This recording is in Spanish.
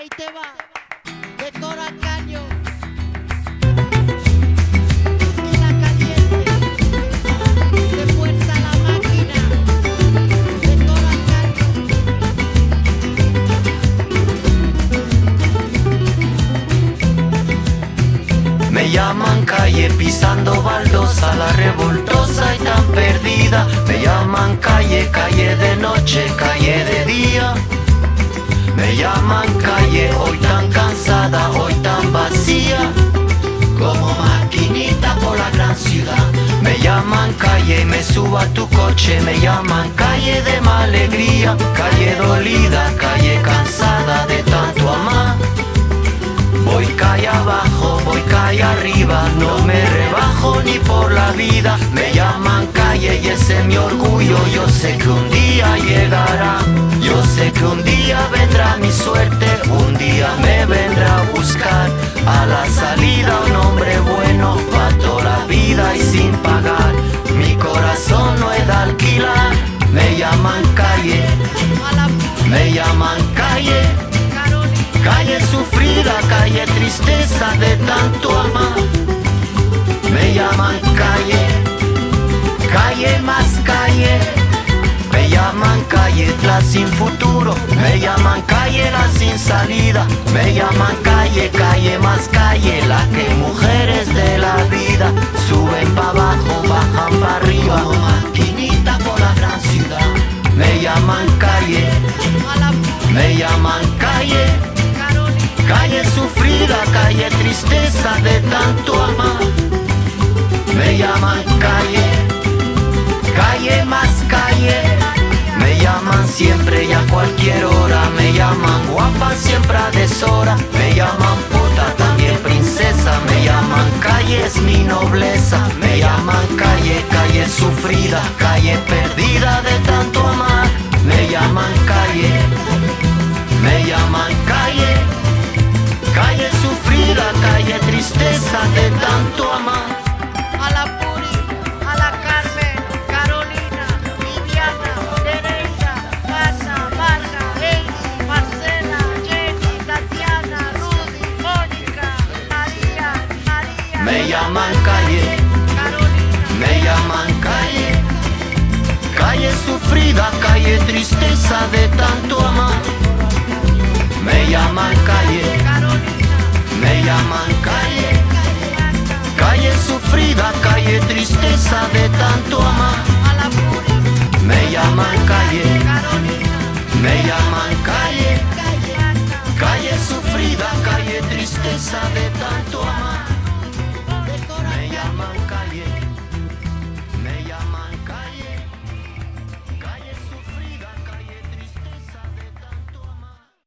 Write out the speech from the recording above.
Ahí te va, de Cora Caño, esquina caliente, se fuerza la máquina, de Cora Caño. Me llaman calle pisando baldosa, la revoltosa y tan perdida. Me llaman calle, calle de noche, calle de día. Me llaman calle, hoy tan cansada, hoy tan vacía, como maquinita por la gran ciudad. Me llaman calle y me subo a tu coche. Me llaman calle de mala alegría, calle dolida, calle cansada de tanto amar. Voy calle abajo, voy calle arriba, no me rebajo ni por la vida. Me llaman calle y ese es mi orgullo. Yo sé que un día llegará, yo sé que un día vendrá mi suerte. Un día me vendrá a buscar a la salida un hombre bueno pa' toda la vida y sin pagar. Mi corazón no es de alquilar. Me llaman calle, me llaman calle, calle sufrida, calle tristeza de tanto amar. Me llaman calle, calle más calle. Me llaman calle la sin futuro. Me llaman calle la sin salida. Me llaman calle, calle más calle. La que mujeres de la vida suben pa' abajo, bajan pa' arriba, como maquinita por la gran ciudad. Me llaman calle, me llaman calle, calle sufrida, calle tristeza de tanto amar. Me llaman calle, calle más calle. Me llaman siempre y a cualquier hora. Me llaman guapa siempre a deshora. Me llaman puta, también princesa. Me llaman calle, es mi nobleza. Me llaman calle, calle sufrida, calle perdida de tanto amar. Me llaman calle, me llaman calle, calle sufrida, calle tristeza de tanto amar. A la Puri, a la Carmen, Carolina, Viviana, Teresa, Casa, Marga, Elsie, Marcela, Jenny, Tatiana, Rudy, Mónica, María, María. Me llaman calle, Carolina, me llaman calle, calle sufrida, calle tristeza de tanto amar. Me llaman calle, Carolina, me llaman calle, calle sufrida, calle tristeza de tanto amar. a la Puri, Me llaman calle, Carolina, me llaman calle, Calle, calle sufrida, calle tristeza de tanto